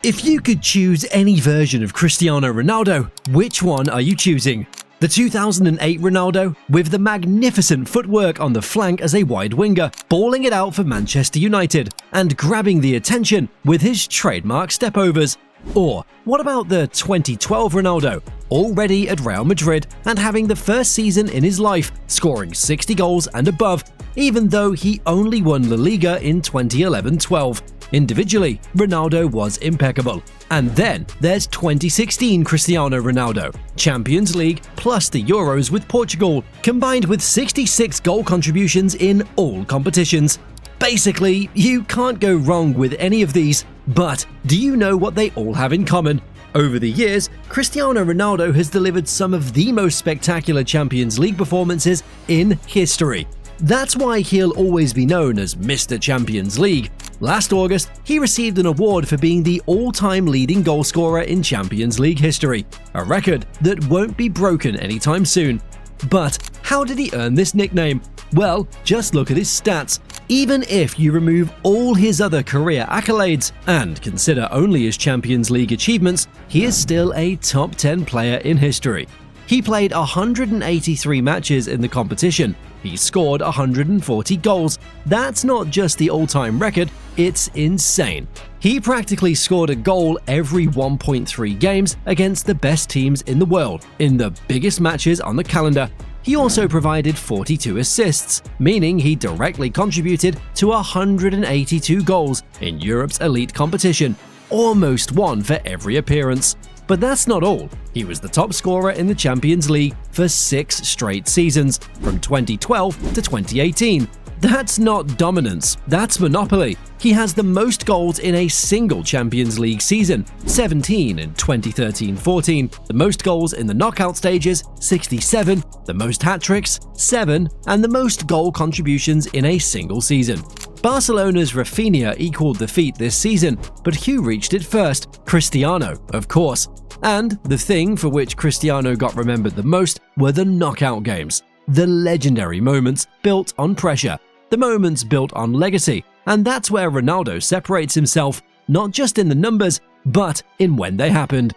If you could choose any version of Cristiano Ronaldo, which one are you choosing? The 2008 Ronaldo, with the magnificent footwork on the flank as a wide winger, balling it out for Manchester United, and grabbing the attention with his trademark stepovers? Or what about the 2012 Ronaldo, already at Real Madrid and having the first season in his life, scoring 60 goals and above, even though he only won La Liga in 2011-12? Individually, Ronaldo was impeccable. And then there's 2016 Cristiano Ronaldo, Champions League plus the Euros with Portugal, combined with 66 goal contributions in all competitions. Basically, you can't go wrong with any of these, but do you know what they all have in common? Over the years, Cristiano Ronaldo has delivered some of the most spectacular Champions League performances in history. That's why he'll always be known as Mr. Champions League. Last August, he received an award for being the all-time leading goalscorer in Champions League history, a record that won't be broken anytime soon. But how did he earn this nickname? Well, just look at his stats. Even if you remove all his other career accolades and consider only his Champions League achievements, he is still a top 10 player in history. He played 183 matches in the competition. He scored 140 goals. That's not just the all-time record, it's insane. He practically scored a goal every 1.3 games against the best teams in the world, in the biggest matches on the calendar. He also provided 42 assists, meaning he directly contributed to 182 goals in Europe's elite competition, almost one for every appearance. But that's not all. He was the top scorer in the Champions League for 6 straight seasons, from 2012 to 2018. That's not dominance, that's monopoly. He has the most goals in a single Champions League season, 17 in 2013-14, the most goals in the knockout stages, 67, the most hat-tricks, 7, and the most goal contributions in a single season. Barcelona's Rafinha equaled the feat this season, but who reached it first? Cristiano, of course. And the thing for which Cristiano got remembered the most were the knockout games. The legendary moments built on pressure. The moments built on legacy. And that's where Ronaldo separates himself, not just in the numbers, but in when they happened.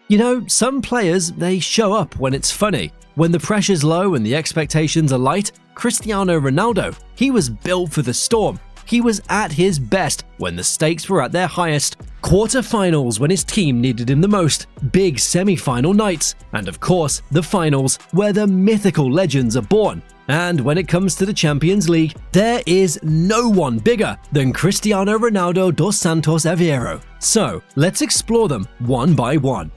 You know, some players, they show up when it's funny. When the pressure's low and the expectations are light, Cristiano Ronaldo, he was built for the storm. He was at his best when the stakes were at their highest. Quarter-finals when his team needed him the most, big semi-final nights, and of course, the finals where the mythical legends are born. And when it comes to the Champions League, there is no one bigger than Cristiano Ronaldo dos Santos Aveiro. So, let's explore them one by one.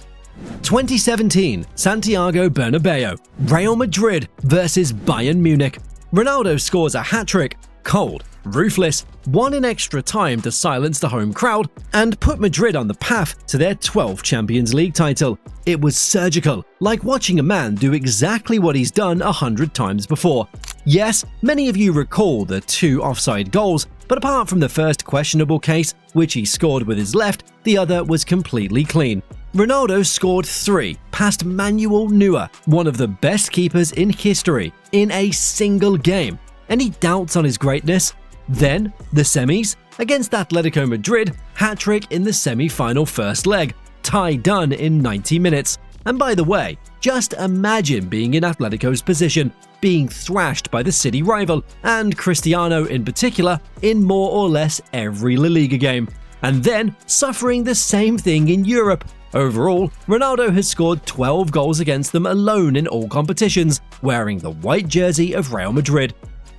2017 Santiago Bernabeu, Real Madrid versus Bayern Munich. Ronaldo scores a hat-trick, cold, ruthless, won in extra time to silence the home crowd, and put Madrid on the path to their 12th Champions League title. It was surgical, like watching a man do exactly what he's done 100 times before. Yes, many of you recall the 2 offside goals, but apart from the first questionable case, which he scored with his left, the other was completely clean. Ronaldo scored 3 past Manuel Neuer, one of the best keepers in history, in a single game. Any doubts on his greatness? Then, the semis. Against Atlético Madrid, hat-trick in the semi-final first leg, tie done in 90 minutes. And by the way, just imagine being in Atlético's position, being thrashed by the city rival, and Cristiano in particular, in more or less every La Liga game. And then, suffering the same thing in Europe. Overall, Ronaldo has scored 12 goals against them alone in all competitions, wearing the white jersey of Real Madrid.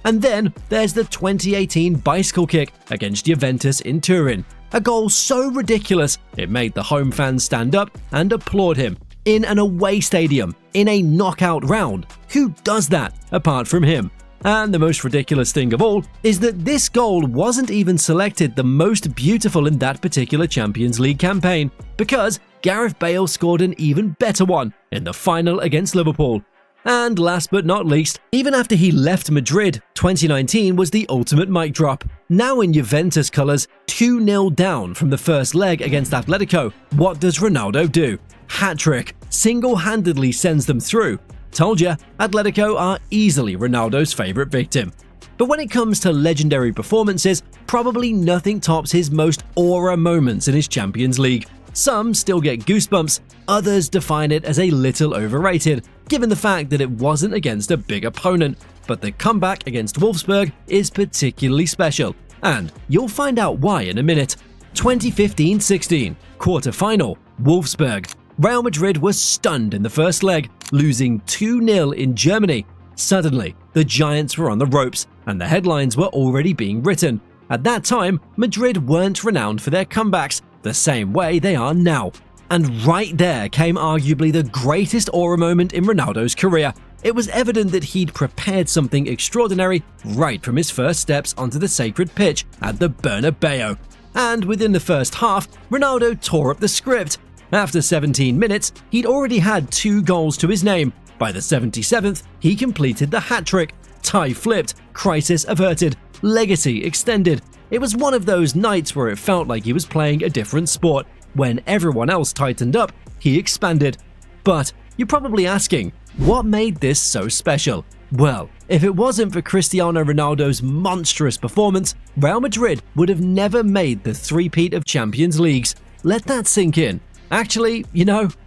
And then there's the 2018 bicycle kick against Juventus in Turin, a goal so ridiculous it made the home fans stand up and applaud him. In an away stadium, in a knockout round. Who does that apart from him? And the most ridiculous thing of all is that this goal wasn't even selected the most beautiful in that particular Champions League campaign, because Gareth Bale scored an even better one in the final against Liverpool. And last but not least, even after he left Madrid, 2019 was the ultimate mic drop. Now in Juventus colours, 2-0 down from the first leg against Atlético, what does Ronaldo do? Hat-trick, single-handedly sends them through. Told ya, Atlético are easily Ronaldo's favourite victim. But when it comes to legendary performances, probably nothing tops his most aura moments in his Champions League. Some still get goosebumps, others define it as a little overrated, given the fact that it wasn't against a big opponent. But the comeback against Wolfsburg is particularly special, and you'll find out why in a minute. 2015-16, quarter-final, Wolfsburg. Real Madrid was stunned in the first leg, losing 2-0 in Germany. Suddenly, the Giants were on the ropes, and the headlines were already being written. At that time, Madrid weren't renowned for their comebacks, the same way they are now. And right there came arguably the greatest aura moment in Ronaldo's career. It was evident that he'd prepared something extraordinary right from his first steps onto the sacred pitch at the Bernabeu. And within the first half, Ronaldo tore up the script. After 17 minutes, he'd already had 2 goals to his name. By the 77th, he completed the hat-trick. Tie flipped, crisis averted, legacy extended. It was one of those nights where it felt like he was playing a different sport. When everyone else tightened up, he expanded. But you're probably asking, what made this so special? Well, if it wasn't for Cristiano Ronaldo's monstrous performance, Real Madrid would have never made the three-peat of Champions Leagues. Let that sink in. Actually,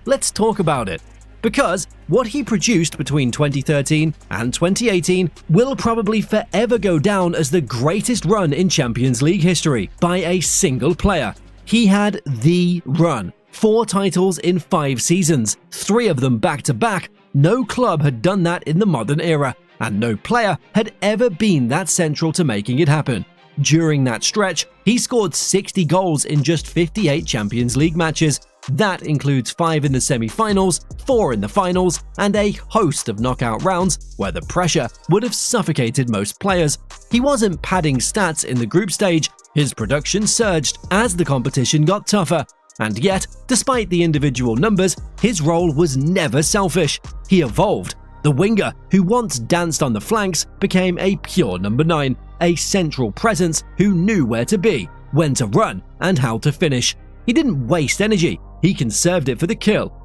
let's talk about it. Because what he produced between 2013 and 2018 will probably forever go down as the greatest run in Champions League history by a single player. He had the run. 4 titles in 5 seasons, 3 of them back-to-back. No club had done that in the modern era, and no player had ever been that central to making it happen. During that stretch, he scored 60 goals in just 58 Champions League matches. That includes 5 in the semi-finals, 4 in the finals, and a host of knockout rounds where the pressure would have suffocated most players. He wasn't padding stats in the group stage. His production surged as the competition got tougher. And yet, despite the individual numbers, his role was never selfish. He evolved. The winger, who once danced on the flanks, became a pure number 9, a central presence who knew where to be, when to run, and how to finish. He didn't waste energy, he conserved it for the kill.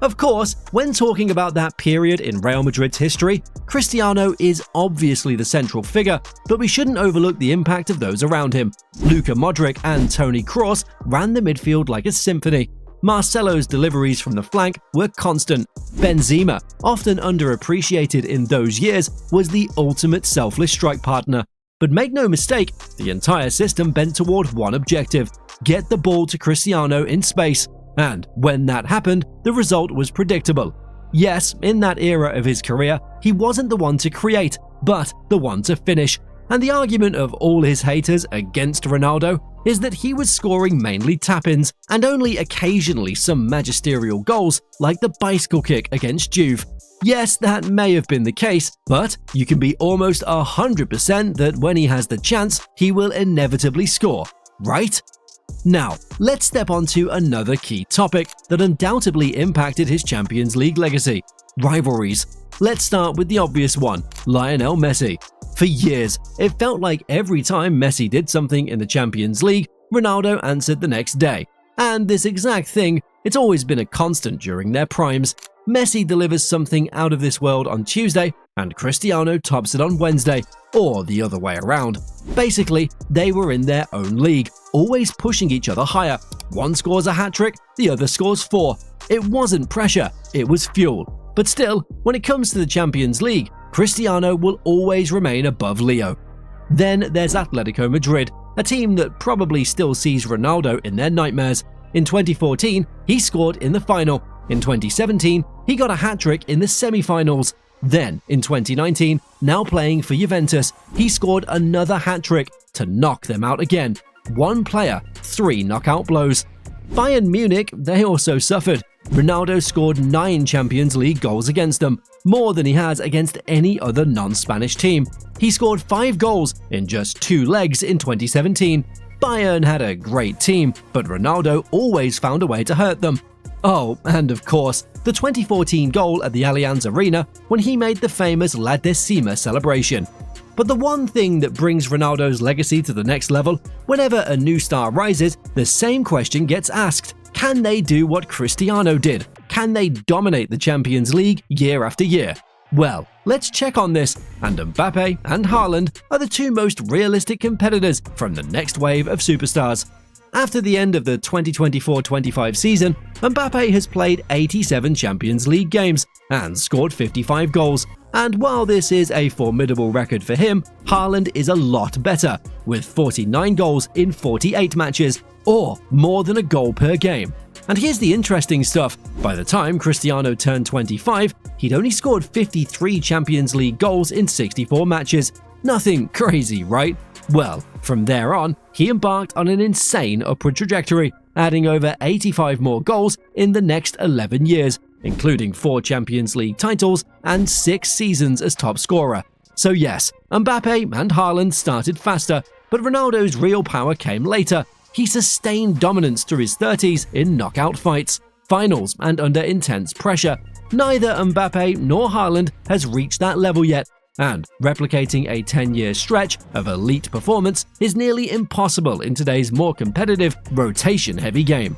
Of course, when talking about that period in Real Madrid's history, Cristiano is obviously the central figure, but we shouldn't overlook the impact of those around him. Luka Modric and Toni Kroos ran the midfield like a symphony. Marcelo's deliveries from the flank were constant. Benzema, often underappreciated in those years, was the ultimate selfless strike partner. But make no mistake, the entire system bent toward one objective: get the ball to Cristiano in space. And when that happened, the result was predictable. Yes, in that era of his career, he wasn't the one to create, but the one to finish. And the argument of all his haters against Ronaldo is that he was scoring mainly tap-ins and only occasionally some magisterial goals like the bicycle kick against Juve. Yes, that may have been the case, but you can be almost 100% that when he has the chance, he will inevitably score, right? Now, let's step onto another key topic that undoubtedly impacted his Champions League legacy: rivalries. Let's start with the obvious one, Lionel Messi. For years, it felt like every time Messi did something in the Champions League, Ronaldo answered the next day. And this exact thing, it's always been a constant during their primes. Messi delivers something out of this world on Tuesday, and Cristiano tops it on Wednesday, or the other way around. Basically, they were in their own league, always pushing each other higher. One scores a hat-trick, the other scores 4. It wasn't pressure, it was fuel. But still, when it comes to the Champions League, Cristiano will always remain above Leo. Then there's Atlético Madrid, a team that probably still sees Ronaldo in their nightmares. In 2014, he scored in the final. In 2017, he got a hat-trick in the semi-finals. Then, in 2019, now playing for Juventus, he scored another hat-trick to knock them out again. One player, 3 knockout blows. Bayern Munich, they also suffered. Ronaldo scored 9 Champions League goals against them, more than he has against any other non-Spanish team. He scored 5 goals in just 2 legs in 2017. Bayern had a great team, but Ronaldo always found a way to hurt them. Oh, and of course, the 2014 goal at the Allianz Arena when he made the famous La Decima celebration. But the one thing that brings Ronaldo's legacy to the next level, whenever a new star rises, the same question gets asked: can they do what Cristiano did? Can they dominate the Champions League year after year? Well, let's check on this, and Mbappé and Haaland are the 2 most realistic competitors from the next wave of superstars. After the end of the 2024-25 season, Mbappé has played 87 Champions League games and scored 55 goals. And while this is a formidable record for him, Haaland is a lot better, with 49 goals in 48 matches, or more than a goal per game. And here's the interesting stuff: by the time Cristiano turned 25, he'd only scored 53 Champions League goals in 64 matches. Nothing crazy, right? Well, from there on, he embarked on an insane upward trajectory, adding over 85 more goals in the next 11 years, including 4 Champions League titles and 6 seasons as top scorer. So yes, Mbappé and Haaland started faster, but Ronaldo's real power came later. He sustained dominance through his 30s in knockout fights, finals, and under intense pressure. Neither Mbappé nor Haaland has reached that level yet, and replicating a 10-year stretch of elite performance is nearly impossible in today's more competitive, rotation-heavy game.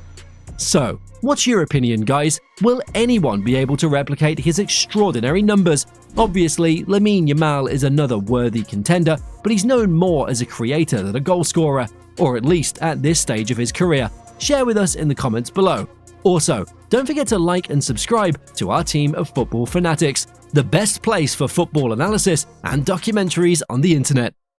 So, what's your opinion, guys? Will anyone be able to replicate his extraordinary numbers? Obviously, Lamine Yamal is another worthy contender, but he's known more as a creator than a goal scorer, or at least at this stage of his career. Share with us in the comments below. Also, don't forget to like and subscribe to our team of football fanatics, the best place for football analysis and documentaries on the internet.